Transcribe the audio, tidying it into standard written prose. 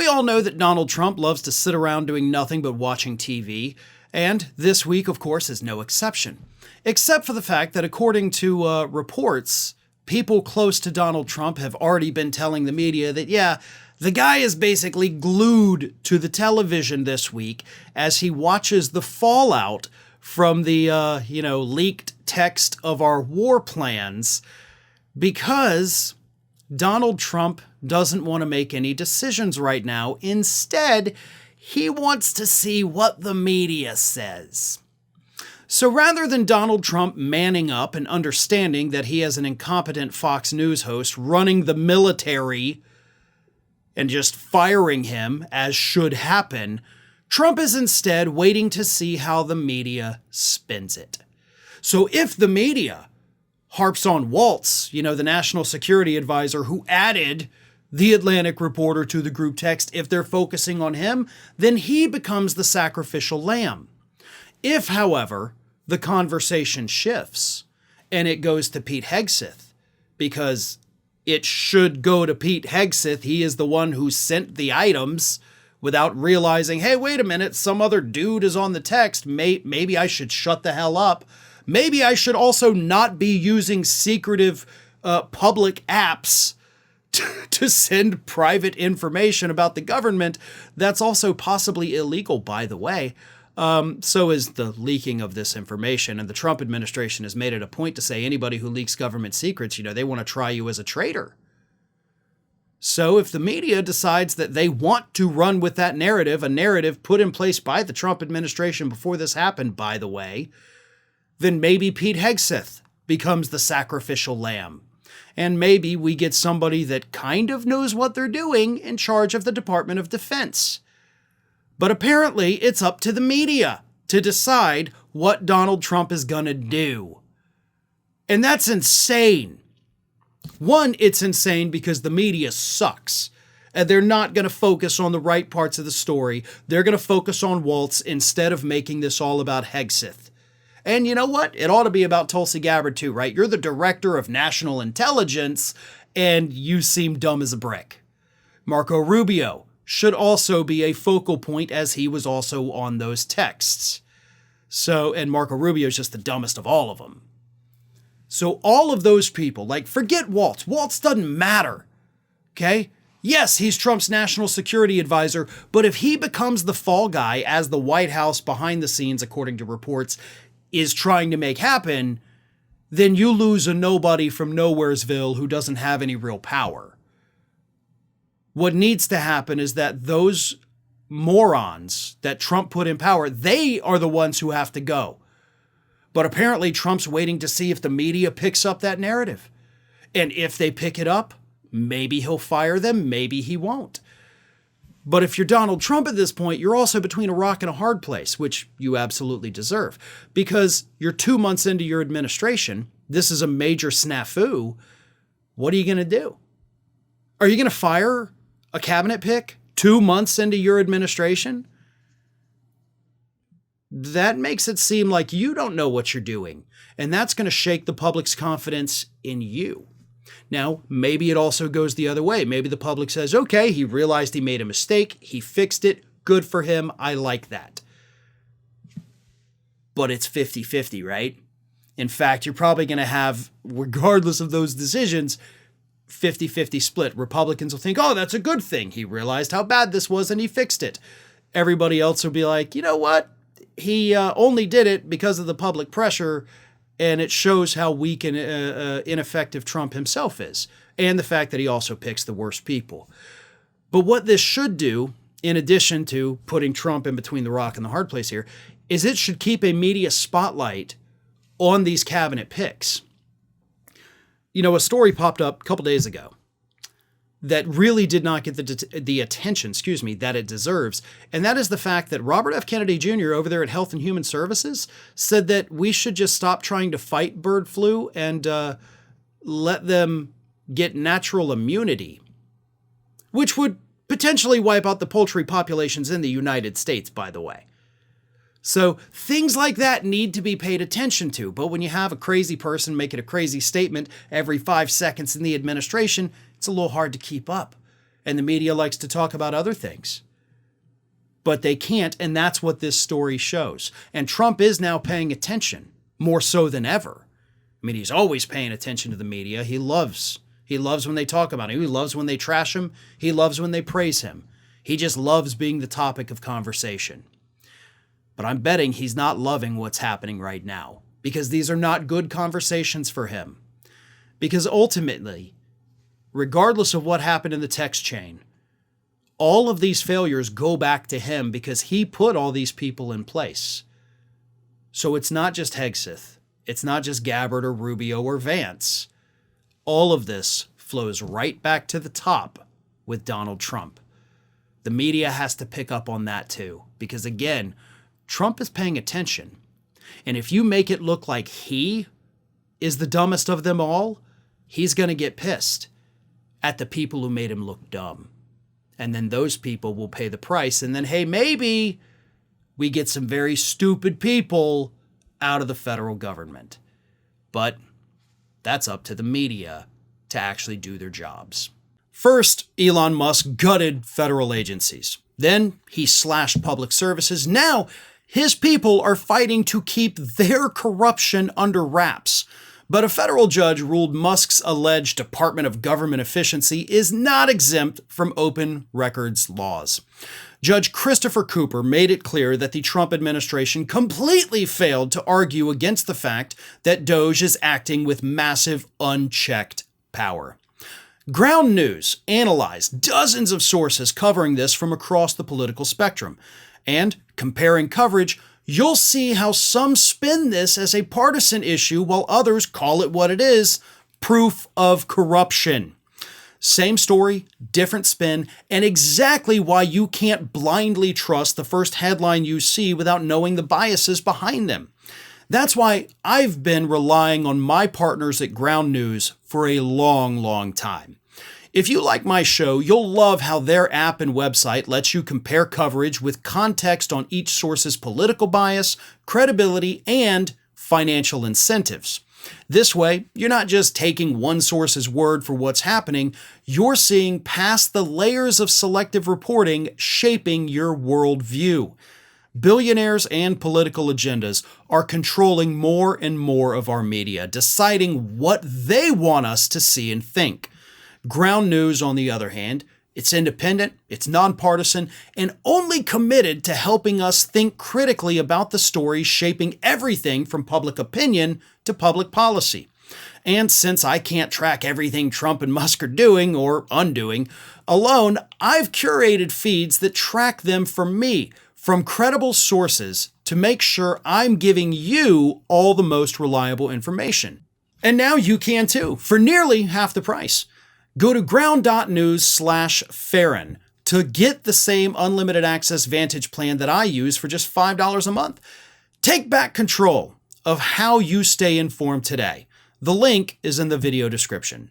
we all know that Donald Trump loves to sit around doing nothing but watching TV, and this week, of course, is no exception. Except for the fact that according to reports, people close to Donald Trump have already been telling the media that, yeah, the guy is basically glued to the television this week as he watches the fallout from the, leaked text of our war plans, because Donald Trump doesn't want to make any decisions right now. Instead, he wants to see what the media says. So rather than Donald Trump manning up and understanding that he has an incompetent Fox News host running the military and just firing him, as should happen, Trump is instead waiting to see how the media spins it. So if the media harps on Waltz, the national security advisor who added the Atlantic reporter to the group text, if they're focusing on him, then he becomes the sacrificial lamb. If, however, the conversation shifts and it goes to Pete Hegseth, because it should go to Pete Hegseth, he is the one who sent the items without realizing, hey, wait a minute, some other dude is on the text, maybe I should shut the hell up. Maybe I should also not be using secretive public apps to send private information about the government. That's also possibly illegal, by the way. So is the leaking of this information. And the Trump administration has made it a point to say anybody who leaks government secrets, they want to try you as a traitor. So if the media decides that they want to run with that narrative, a narrative put in place by the Trump administration before this happened, by the way, then maybe Pete Hegseth becomes the sacrificial lamb. And maybe we get somebody that kind of knows what they're doing in charge of the Department of Defense. But apparently it's up to the media to decide what Donald Trump is going to do. And that's insane. One, it's insane because the media sucks. And they're not going to focus on the right parts of the story. They're going to focus on Waltz instead of making this all about Hegseth. And you know what? It ought to be about Tulsi Gabbard too, right? You're the director of national intelligence, and you seem dumb as a brick. Marco Rubio should also be a focal point, as he was also on those texts. And Marco Rubio is just the dumbest of all of them. So all of those people, forget Waltz. Waltz doesn't matter, okay? Yes, he's Trump's national security advisor, but if he becomes the fall guy, as the White House behind the scenes, according to reports, is trying to make happen, then you lose a nobody from Nowheresville who doesn't have any real power. What needs to happen is that those morons that Trump put in power, they are the ones who have to go. But apparently Trump's waiting to see if the media picks up that narrative. And if they pick it up, maybe he'll fire them, maybe he won't. But if you're Donald Trump at this point, you're also between a rock and a hard place, which you absolutely deserve. Because you're 2 months into your administration, this is a major snafu. What are you going to do? Are you going to fire a cabinet pick 2 months into your administration? That makes it seem like you don't know what you're doing. And that's going to shake the public's confidence in you. Now, maybe it also goes the other way. Maybe the public says, okay, he realized he made a mistake. He fixed it. Good for him. I like that. But it's 50-50, right? In fact, you're probably going to have, regardless of those decisions, 50-50 split. Republicans will think, oh, that's a good thing. He realized how bad this was and he fixed it. Everybody else will be like, you know what? He only did it because of the public pressure, and it shows how weak and ineffective Trump himself is, and the fact that he also picks the worst people. But what this should do, in addition to putting Trump in between the rock and the hard place here, is it should keep a media spotlight on these cabinet picks. A story popped up a couple days ago that really did not get the attention, that it deserves. And that is the fact that Robert F. Kennedy Jr. over there at Health and Human Services said that we should just stop trying to fight bird flu and let them get natural immunity, which would potentially wipe out the poultry populations in the United States, by the way. So things like that need to be paid attention to. But when you have a crazy person making a crazy statement every 5 seconds in the administration, it's a little hard to keep up. and the media likes to talk about other things. But they can't, and that's what this story shows. And Trump is now paying attention, more so than ever. I mean, he's always paying attention to the media. He loves when they talk about him. He loves when they trash him. He loves when they praise him. He just loves being the topic of conversation. But I'm betting he's not loving what's happening right now, because these are not good conversations for him. Because ultimately, regardless of what happened in the text chain, all of these failures go back to him because he put all these people in place. So it's not just Hegseth. It's not just Gabbard or Rubio or Vance. All of this flows right back to the top with Donald Trump. The media has to pick up on that too, because again, Trump is paying attention. And if you make it look like he is the dumbest of them all, he's going to get pissed at the people who made him look dumb. And then those people will pay the price. And then, hey, maybe we get some very stupid people out of the federal government. But that's up to the media to actually do their jobs. First, Elon Musk gutted federal agencies. Then he slashed public services. Now his people are fighting to keep their corruption under wraps. But a federal judge ruled Musk's alleged Department of Government efficiency is not exempt from open records laws. Judge Christopher Cooper made it clear that the Trump administration completely failed to argue against the fact that DOJ is acting with massive unchecked power. Ground News analyzed dozens of sources covering this from across the political spectrum. And comparing coverage, you'll see how some spin this as a partisan issue while others call it what it is, proof of corruption. Same story, different spin, and exactly why you can't blindly trust the first headline you see without knowing the biases behind them. That's why I've been relying on my partners at Ground News for a long time. If you like my show, you'll love how their app and website lets you compare coverage with context on each source's political bias, credibility, and financial incentives. This way, you're not just taking one source's word for what's happening, you're seeing past the layers of selective reporting shaping your worldview. Billionaires and political agendas are controlling more and more of our media, deciding what they want us to see and think. Ground News, on the other hand, it's independent, it's nonpartisan, and only committed to helping us think critically about the stories shaping everything from public opinion to public policy. And since I can't track everything Trump and Musk are doing or undoing alone, I've curated feeds that track them for me from credible sources to make sure I'm giving you all the most reliable information. And now you can too, for nearly half the price. Go to ground.news/Farron to get the same unlimited access Vantage plan that I use for just $5 a month. Take back control of how you stay informed today. The link is in the video description.